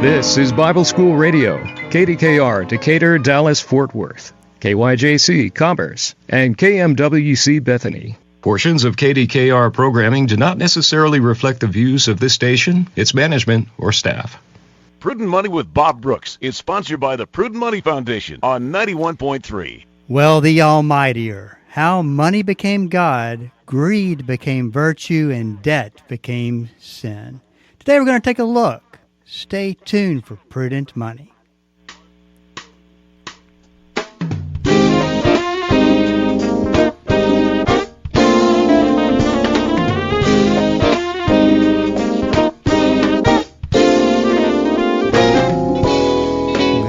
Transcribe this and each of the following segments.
This is Bible School Radio, KDKR, Decatur, Dallas, Fort Worth, KYJC, Commerce, and KMWC, Bethany. Portions of KDKR programming do not necessarily reflect the views of this station, its management, or staff. Prudent Money with Bob Brooks is sponsored by the Prudent Money Foundation on 91.3. Well, the Almightier. How money became God, greed became virtue, and debt became sin. Today we're going to take a look. Stay tuned for Prudent Money. Good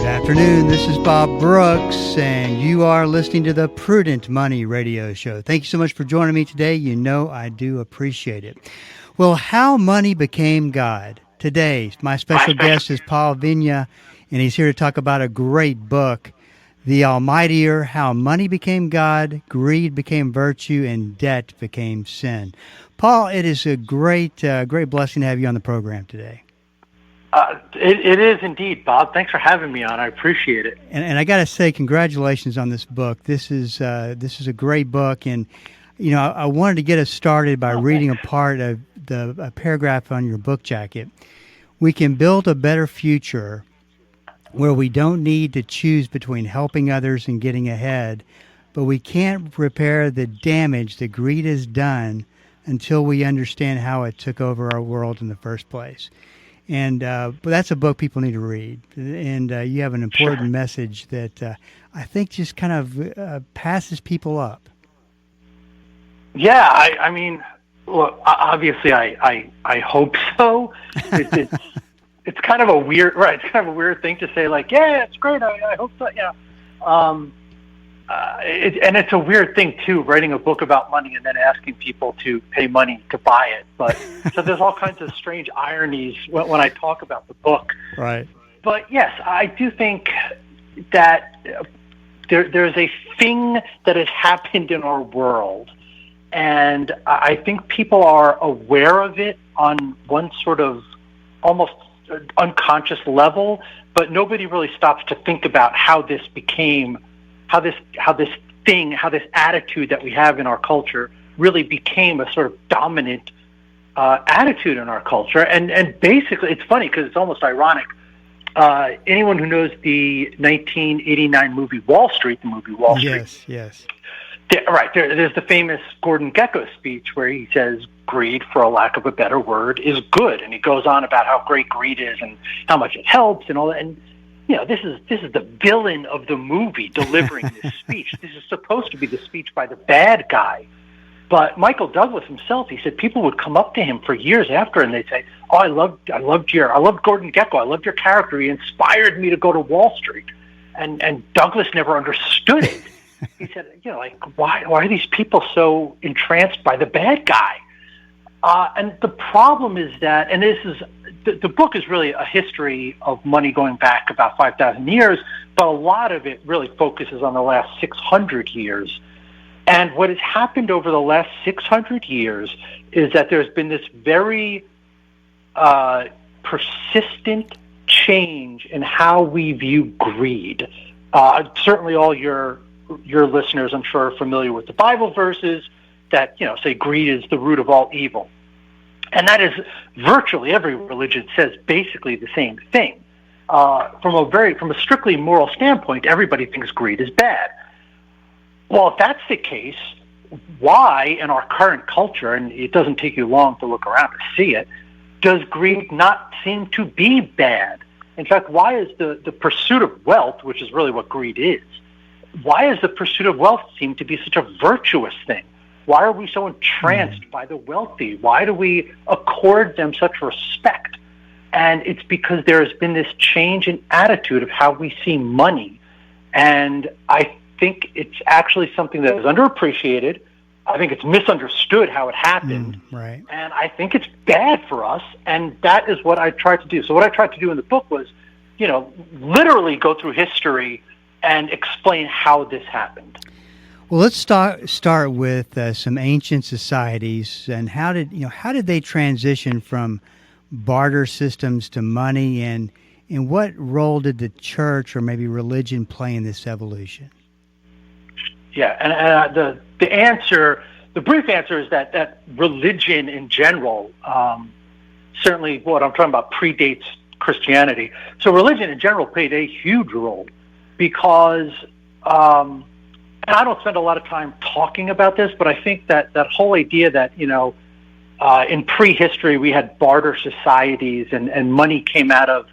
afternoon. This is Bob Brooks, and you are listening to the Prudent Money Radio Show. Thank you so much for joining me today. You know I do appreciate it. Well, how money became God. Today, my special guest is Paul Vigna, and he's here to talk about a great book, The Almightier, How Money Became God, Greed Became Virtue, and Debt Became Sin. Paul, it is a great blessing to have you on the program today. It is indeed, Bob. Thanks for having me on. I appreciate it. And I got to say, congratulations on this book. This is a great book, and you know I wanted to get us started by reading a part of a paragraph on your book jacket. We can build a better future where we don't need to choose between helping others and getting ahead, but we can't repair the damage that greed has done until we understand how it took over our world in the first place. And but that's a book people need to read. And you have an important message that I think just kind of passes people up. Yeah, I mean, well, obviously, I hope so. It's kind of a weird, right? It's kind of a weird thing to say, like, yeah, it's great. I hope so. Yeah, and it's a weird thing too, writing a book about money and then asking people to pay money to buy it. But so there's all kinds of strange ironies when I talk about the book. Right. But yes, I do think that there's a thing that has happened in our world. And I think people are aware of it on one sort of almost unconscious level, but nobody really stops to think about how this attitude that we have in our culture really became a sort of dominant attitude in our culture. And basically, it's funny because it's almost ironic. Anyone who knows the 1989 movie Wall Street, Yes. There's the famous Gordon Gekko speech where he says, greed, for a lack of a better word, is good. And he goes on about how great greed is and how much it helps and all that. And, you know, this is the villain of the movie delivering this speech. This is supposed to be the speech by the bad guy. But Michael Douglas himself, he said people would come up to him for years after and they'd say, oh, I loved Gordon Gekko. I loved your character. He inspired me to go to Wall Street. And Douglas never understood it. He said, you know, like, why are these people so entranced by the bad guy? And the problem is that, and this is, the book is really a history of money going back about 5,000 years, but a lot of it really focuses on the last 600 years. And what has happened over the last 600 years is that there's been this very persistent change in how we view greed. Certainly all your listeners, I'm sure, are familiar with the Bible verses that, you know, say greed is the root of all evil. And that is virtually every religion says basically the same thing. From a strictly moral standpoint, everybody thinks greed is bad. Well, if that's the case, why in our current culture, and it doesn't take you long to look around to see it, does greed not seem to be bad? In fact, why is the pursuit of wealth, which is really what greed is, why does the pursuit of wealth seem to be such a virtuous thing? Why are we so entranced by the wealthy? Why do we accord them such respect? And it's because there has been this change in attitude of how we see money. And I think it's actually something that is underappreciated. I think it's misunderstood how it happened. Right. And I think it's bad for us. And that is what I tried to do. So what I tried to do in the book was, you know, literally go through history and explain how this happened. Well, let's start with some ancient societies and how did they transition from barter systems to money, and And what role did the church or maybe religion play in this evolution? Yeah, and the brief answer is that religion in general, certainly what I'm talking about predates Christianity. So religion in general played a huge role because, and I don't spend a lot of time talking about this, but I think that whole idea that, in prehistory we had barter societies and money came out of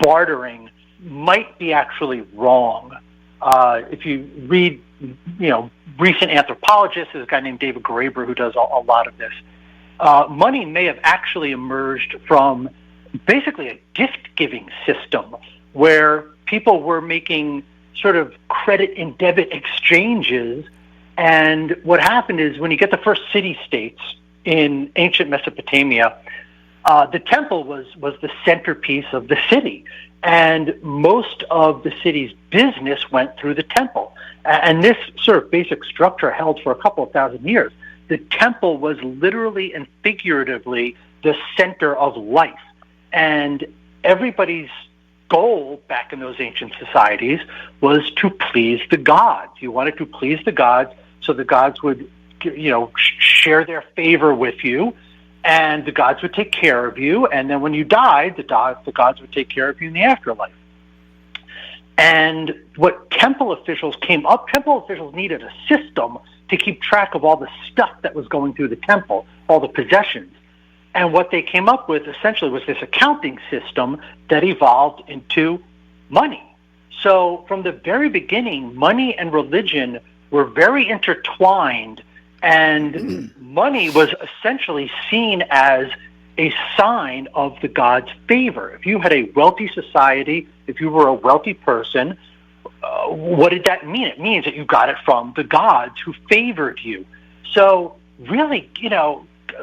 bartering might be actually wrong. If you read, recent anthropologists, there's a guy named David Graeber who does a lot of this. Money may have actually emerged from basically a gift-giving system where people were making sort of credit and debit exchanges. And what happened is when you get the first city-states in ancient Mesopotamia, the temple was the centerpiece of the city. And most of the city's business went through the temple. And this sort of basic structure held for a couple of thousand years. The temple was literally and figuratively the center of life. And everybody's goal back in those ancient societies was to please the gods. You wanted to please the gods so the gods would, share their favor with you, and the gods would take care of you. And then when you died, the gods would take care of you in the afterlife. And what temple officials needed a system to keep track of all the stuff that was going through the temple, all the possessions. And what they came up with essentially was this accounting system that evolved into money. So from the very beginning, money and religion were very intertwined, and money was essentially seen as a sign of the god's favor. If you had a wealthy society, if you were a wealthy person, what did that mean? It means that you got it from the gods who favored you. So really,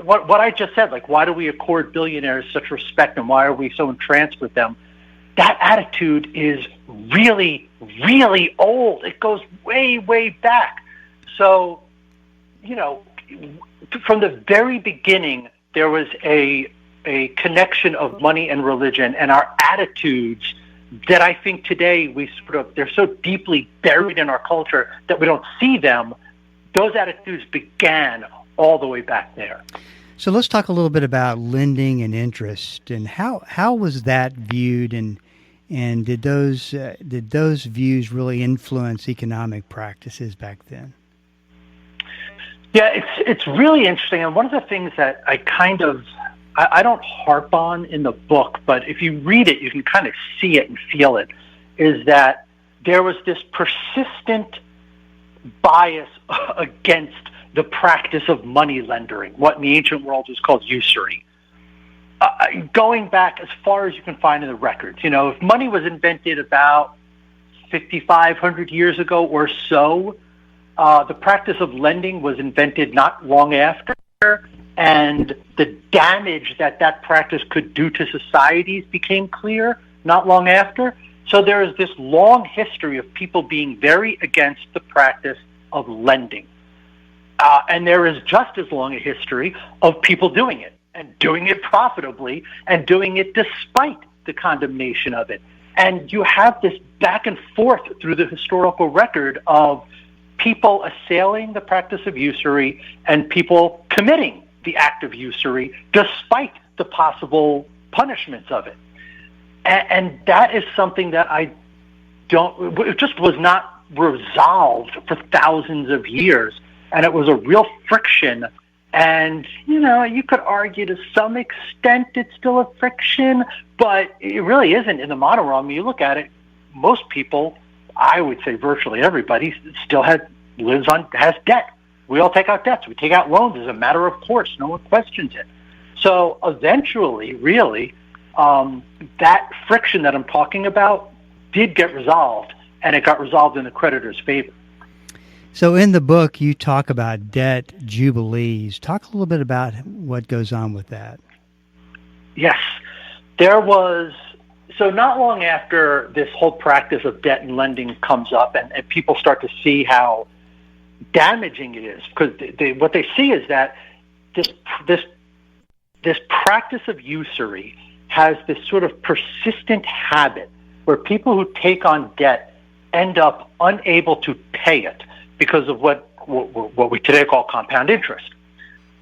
what I just said, like, why do we accord billionaires such respect and why are we so entranced with them? That attitude is really, really old. It goes way, way back. So, from the very beginning, there was a connection of money and religion, and our attitudes that I think today they're so deeply buried in our culture that we don't see them. Those attitudes began all the way back there. So let's talk a little bit about lending and interest, and how was that viewed, and did those views really influence economic practices back then? Yeah, it's really interesting, and one of the things that I don't harp on in the book, but if you read it, you can kind of see it and feel it, is that there was this persistent bias against the practice of money lending, what in the ancient world is called usury. Going back as far as you can find in the records, if money was invented about 5,500 years ago or so, the practice of lending was invented not long after, and the damage that practice could do to societies became clear not long after. So there is this long history of people being very against the practice of lending. And there is just as long a history of people doing it, and doing it profitably, and doing it despite the condemnation of it. And you have this back and forth through the historical record of people assailing the practice of usury and people committing the act of usury despite the possible punishments of it. And that is something that it just was not resolved for thousands of years. And it was a real friction. And, you could argue to some extent it's still a friction, but it really isn't in the modern world. I mean, you look at it, most people, I would say virtually everybody, still has debt. We all take out debts. We take out loans as a matter of course. No one questions it. So eventually, really, that friction that I'm talking about did get resolved, and it got resolved in the creditor's favor. So in the book, you talk about debt jubilees. Talk a little bit about what goes on with that. Yes. So not long after this whole practice of debt and lending comes up, and people start to see how damaging it is, because what they see is that this practice of usury has this sort of persistent habit where people who take on debt end up unable to pay it because of what we today call compound interest.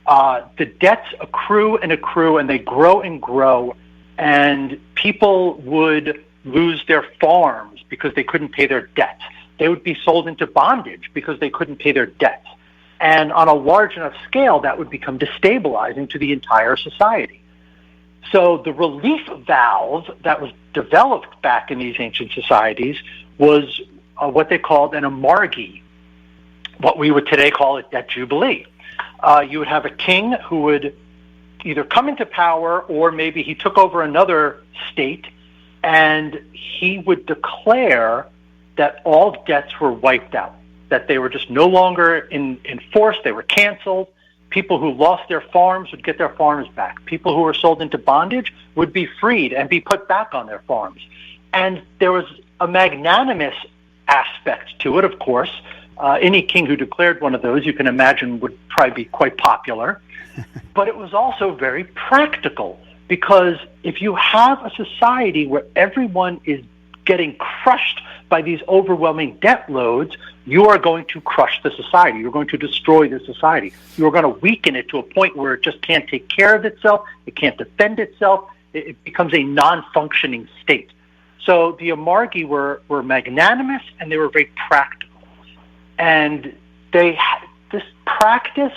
The debts accrue and accrue, and they grow and grow, and people would lose their farms because they couldn't pay their debts. They would be sold into bondage because they couldn't pay their debts. And on a large enough scale, that would become destabilizing to the entire society. So the relief valve that was developed back in these ancient societies was what they called an Almightier, what we would today call a debt jubilee. You would have a king who would either come into power or maybe he took over another state, and he would declare that all debts were wiped out, that they were just no longer in force, they were canceled. People who lost their farms would get their farms back. People who were sold into bondage would be freed and be put back on their farms. And there was a magnanimous aspect to it, of course. Any king who declared one of those, you can imagine, would probably be quite popular. But it was also very practical, because if you have a society where everyone is getting crushed by these overwhelming debt loads, you are going to crush the society. You're going to destroy the society. You're going to weaken it to a point where it just can't take care of itself. It can't defend itself. It becomes a non-functioning state. So the Almightier were magnanimous, and they were very practical. And this practice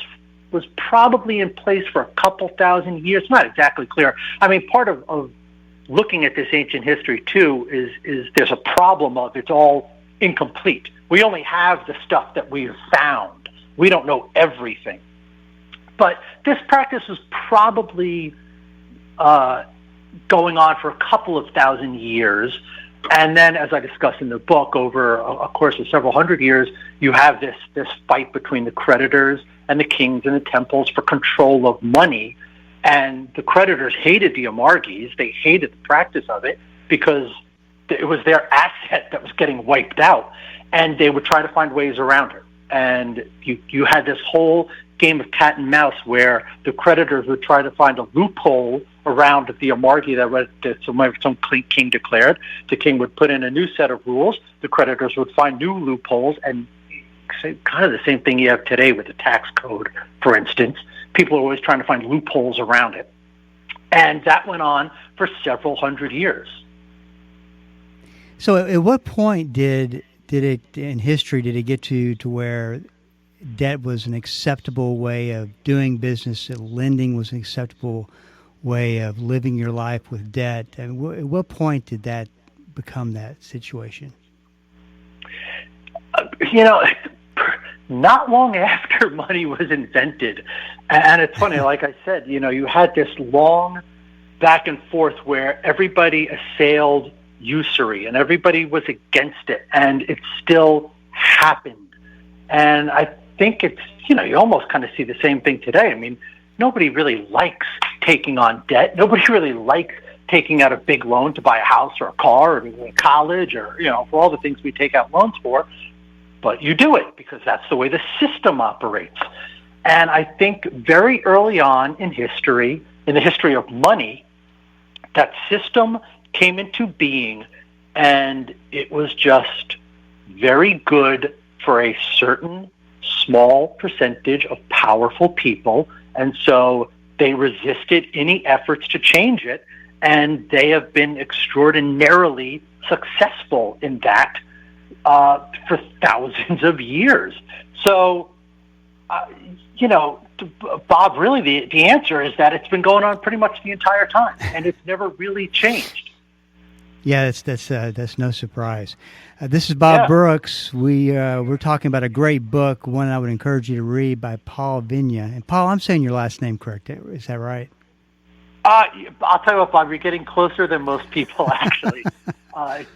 was probably in place for a couple thousand years. It's not exactly clear. I mean, part of looking at this ancient history, too, is there's a problem of it's all incomplete. We only have the stuff that we have found. We don't know everything. But this practice was probably going on for a couple of thousand years. And then, as I discuss in the book, over a course of several hundred years, you have this fight between the creditors and the kings and the temples for control of money. And the creditors hated the Almightiers. They hated the practice of it because it was their asset that was getting wiped out. And they would try to find ways around it. And you had this whole game of cat and mouse where the creditors would try to find a loophole around the Almightier that some king declared. The king would put in a new set of rules. The creditors would find new loopholes, and kind of the same thing you have today with the tax code, for instance. People are always trying to find loopholes around it. And that went on for several hundred years. So at what point did it in history did it get to where debt was an acceptable way of doing business, that lending was an acceptable way of living your life with debt? And at what point did that become that situation? Not long after money was invented. And it's funny, like I said, you had this long back and forth where everybody assailed usury and everybody was against it, and it still happened. And I think it's, you almost kind of see the same thing today. I mean, nobody really likes taking on debt. Nobody really likes taking out a big loan to buy a house or a car or to go to college or, for all the things we take out loans for. But you do it because that's the way the system operates. And I think very early on in history, in the history of money, that system came into being, and it was just very good for a certain small percentage of powerful people. And so they resisted any efforts to change it, and they have been extraordinarily successful in that for thousands of years. So, Bob, really the answer is that it's been going on pretty much the entire time, and it's never really changed. Yeah, that's no surprise. This is Bob Brooks. We're talking about a great book, one I would encourage you to read, by Paul Vigna. And Paul, I'm saying your last name correct. Is that right? I'll tell you what, Bob, you're getting closer than most people, actually.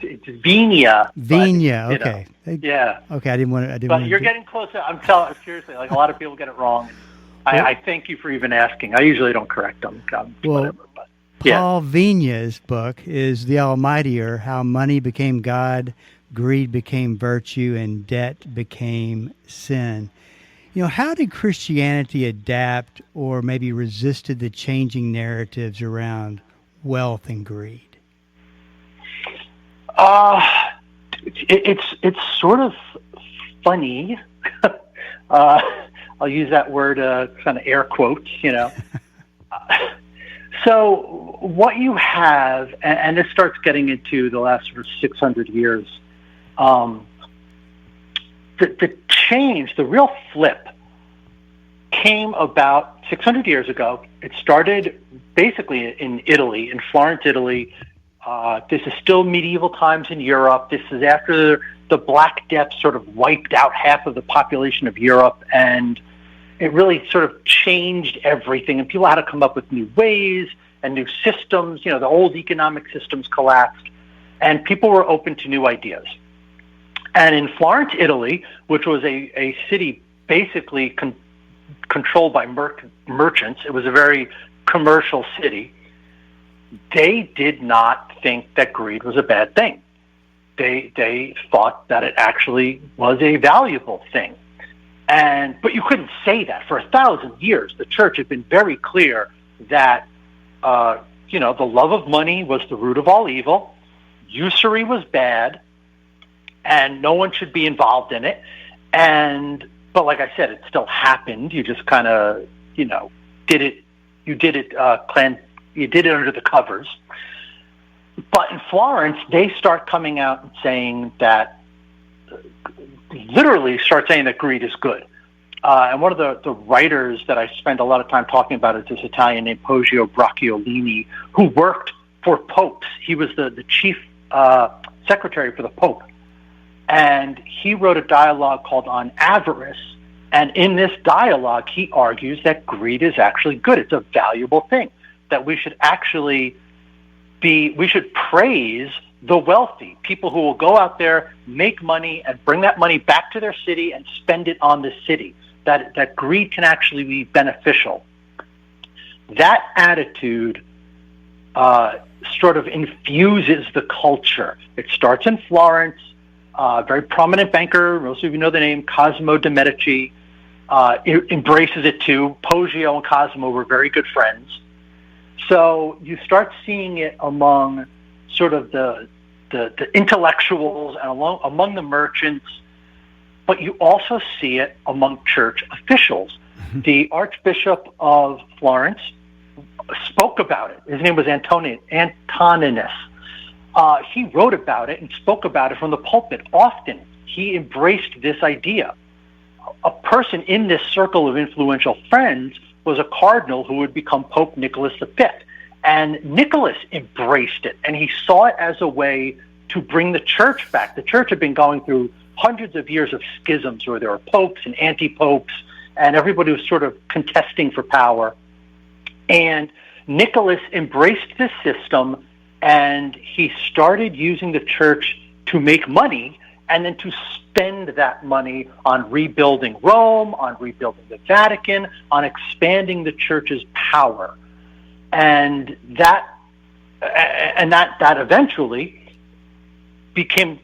It's Vigna. Vigna, okay. Yeah. Okay, I didn't want to. But you're getting closer. I'm telling seriously, like a lot of people get it wrong. I thank you for even asking. I usually don't correct them. Whatever, but, Paul Vigna's book is The Almightier: How Money Became God, Greed Became Virtue, and Debt Became Sin. How did Christianity adapt or maybe resisted the changing narratives around wealth and greed? It's sort of funny. I'll use that word kind of air quotes, So what you have, and this starts getting into the last 600 years, the change, the real flip came about 600 years ago. It started basically in Italy, in Florence, Italy. This is still medieval times in Europe. This is after the Black Death sort of wiped out half of the population of Europe, and it really sort of changed everything. And people had to come up with new ways and new systems. The old economic systems collapsed, and people were open to new ideas. And in Florence, Italy, which was a city basically controlled by merchants, it was a very commercial city. They did not think that greed was a bad thing. They thought that it actually was a valuable thing. But you couldn't say that. For 1,000 years, the church had been very clear that, the love of money was the root of all evil. Usury was bad, and no one should be involved in it. But like I said, it still happened. You just kind of, did it. You did it under the covers. But in Florence, they start coming out and saying that, literally start saying that greed is good. And one of the writers that I spend a lot of time talking about is this Italian named Poggio Bracciolini, who worked for popes. He was the chief secretary for the Pope. And he wrote a dialogue called On Avarice. And in this dialogue, he argues that greed is actually good. It's a valuable thing, that we should actually we should praise the wealthy, people who will go out there, make money, and bring that money back to their city and spend it on the city, that greed can actually be beneficial. That attitude sort of infuses the culture. It starts in Florence. A very prominent banker, most of you know the name, Cosimo de' Medici, embraces it too. Poggio and Cosimo were very good friends. So you start seeing it among sort of the intellectuals and among the merchants, but you also see it among church officials. Mm-hmm. The Archbishop of Florence spoke about it. His name was Antoninus. He wrote about it and spoke about it from the pulpit often. He embraced this idea. A person in this circle of influential friends was a cardinal who would become Pope Nicholas V. And Nicholas embraced it, and he saw it as a way to bring the church back. The church had been going through hundreds of years of schisms where there were popes and anti-popes, and everybody was sort of contesting for power. And Nicholas embraced this system, and he started using the church to make money and then to spend that money on rebuilding Rome, on rebuilding the Vatican, on expanding the church's power. And that eventually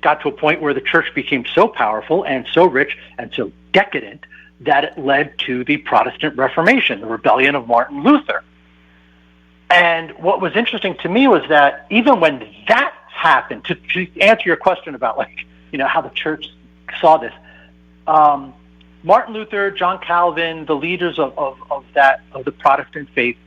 got to a point where the church became so powerful and so rich and so decadent that it led to the Protestant Reformation, the rebellion of Martin Luther. And what was interesting to me was that even when that happened, to answer your question about how the church saw this, Martin Luther, John Calvin, the leaders of the Protestant faith,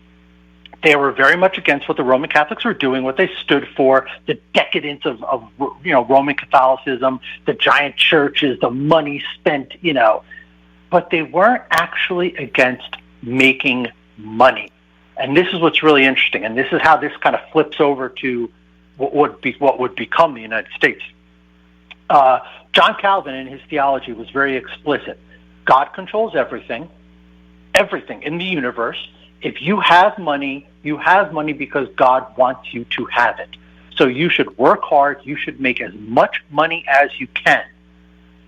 they were very much against what the Roman Catholics were doing, what they stood for, the decadence of Roman Catholicism, the giant churches, the money spent, but they weren't actually against making money. And this is what's really interesting, and this is how this kind of flips over to what would become the United States. John Calvin in his theology was very explicit. God controls everything in the universe. If you have money because God wants you to have it. So you should work hard. You should make as much money as you can.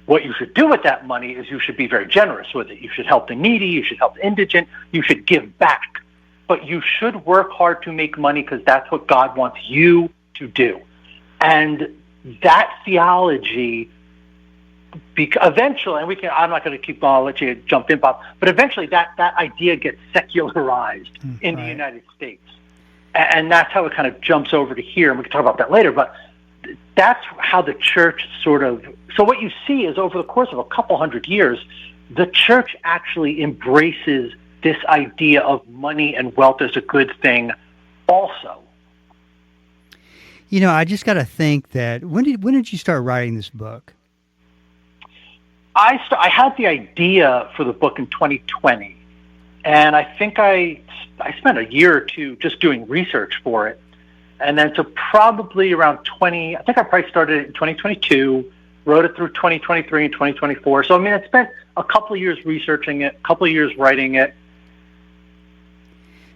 What you should do with that money is you should be very generous with it. You should help the needy. You should help the indigent. You should give back. But you should work hard to make money because that's what God wants you to do. And that theology, eventually, and I'm not going to keep going, I'll let you jump in, Bob, but eventually that idea gets secularized in the United States. And that's how it kind of jumps over to here, and we can talk about that later, but that's how the church so what you see is over the course of a couple hundred years, the church actually embraces this idea of money and wealth as a good thing also. I just got to think that when did you start writing this book? I had the idea for the book in 2020, and I think I spent a year or two just doing research for it. And then so probably around I think I probably started it in 2022, wrote it through 2023 and 2024. So, I spent a couple of years researching it, a couple of years writing it.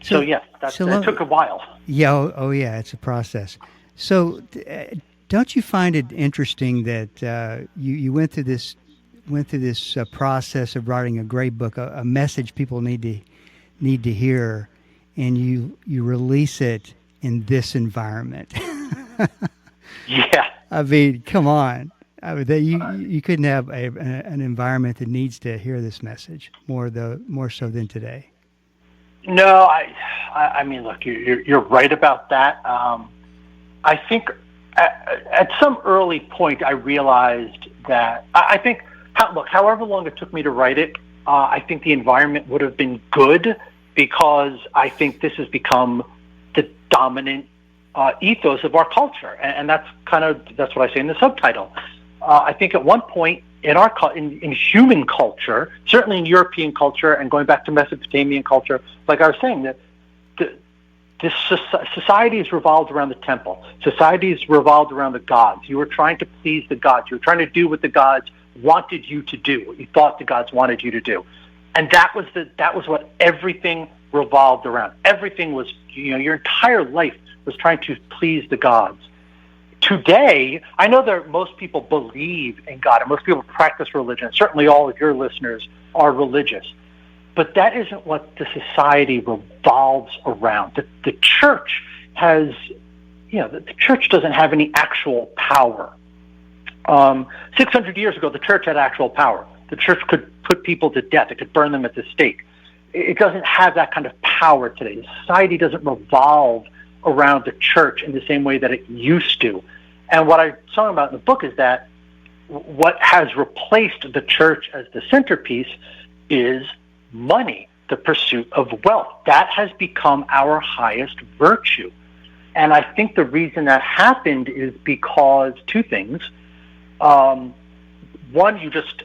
So yes, it took a while. Yeah, yeah, it's a process. So don't you find it interesting that you went through this process of writing a great book, a message people need to hear, and you release it in this environment? Yeah. Come on. You couldn't have an environment that needs to hear this message more so than today. No, look, you're right about that. I think at some early point I realized that however long it took me to write it, I think the environment would have been good, because I think this has become the dominant ethos of our culture, and that's what I say in the subtitle. I think at one point in human culture, certainly in European culture, and going back to Mesopotamian culture, like I was saying, that societies revolved around the temple. Societies revolved around the gods. You were trying to please the gods. You were trying to do what the gods wanted you to do, what you thought the gods wanted you to do, and that was what everything revolved around. Everything was, your entire life was trying to please the gods. Today, I know that most people believe in God, and most people practice religion. Certainly all of your listeners are religious. But that isn't what the society revolves around. The church has, the church doesn't have any actual power. 600 years ago, the church had actual power. The church could put people to death. It could burn them at the stake. It doesn't have that kind of power today. The society doesn't revolve around the church in the same way that it used to. And what I'm talking about in the book is that what has replaced the church as the centerpiece is money, the pursuit of wealth. That has become our highest virtue. And I think the reason that happened is because two things. One, you just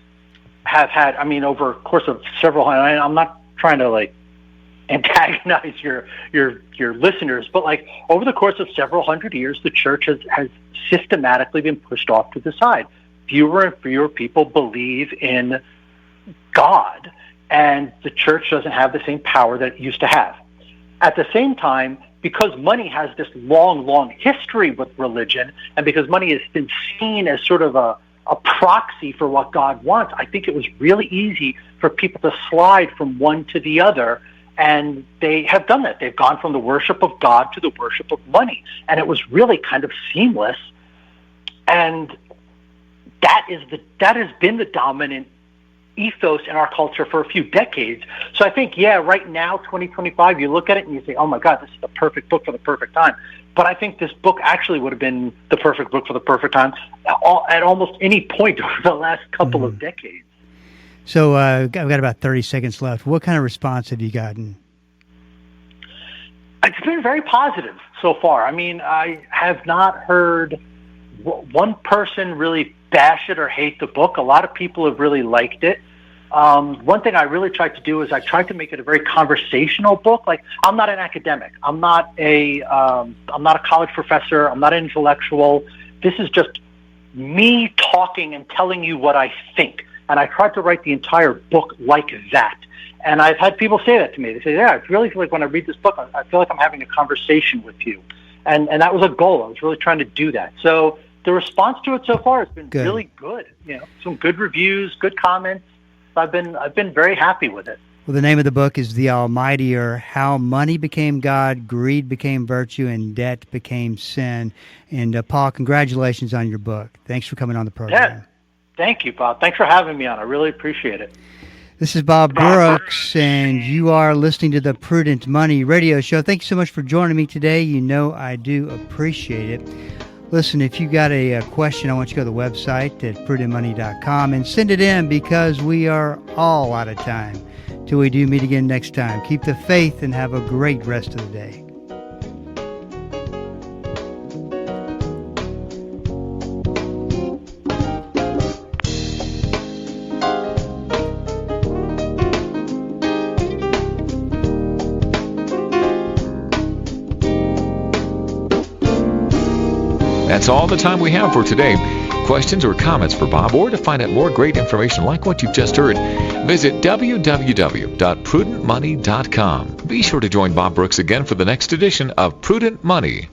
have had, over a course of several, I'm not trying to antagonize your listeners, but over the course of several hundred years, the church has systematically been pushed off to the side. Fewer and fewer people believe in God, and the church doesn't have the same power that it used to have. At the same time, because money has this long, long history with religion, and because money has been seen as sort of a proxy for what God wants, I think it was really easy for people to slide from one to the other, and they have done that. They've gone from the worship of God to the worship of money, and it was really kind of seamless, and that has been the dominant ethos in our culture for a few decades. So I think, right now, 2025, you look at it and you say, oh my God, this is the perfect book for the perfect time. But I think this book actually would have been the perfect book for the perfect time at almost any point over the last couple of decades. So I've got about 30 seconds left. What kind of response have you gotten? It's been very positive so far. I have not heard one person really bash it or hate the book. A lot of people have really liked it. One thing I really tried to do is I tried to make it a very conversational book. I'm not an academic. I'm not a college professor. I'm not an intellectual. This is just me talking and telling you what I think. And I tried to write the entire book like that. And I've had people say that to me. They say, I really feel like when I read this book, I feel like I'm having a conversation with you. And that was a goal. I was really trying to do that. So the response to it so far has been really good. Some good reviews, good comments. I've been very happy with it. Well, the name of the book is The Almightier: How Money Became God, Greed Became Virtue, and Debt Became Sin. And Paul, congratulations on your book. Thanks for coming on the program. Yeah, thank you, Bob. Thanks for having me on. I really appreciate it. This is Bob Brooks, and you are listening to the Prudent Money Radio Show. Thank you so much for joining me today. You know I do appreciate it. Listen, if you got a question, I want you to go to the website at prudentmoney.com and send it in, because we are all out of time. Till we do meet again next time, keep the faith and have a great rest of the day. That's all the time we have for today. Questions or comments for Bob, or to find out more great information like what you've just heard, visit www.prudentmoney.com. Be sure to join Bob Brooks again for the next edition of Prudent Money.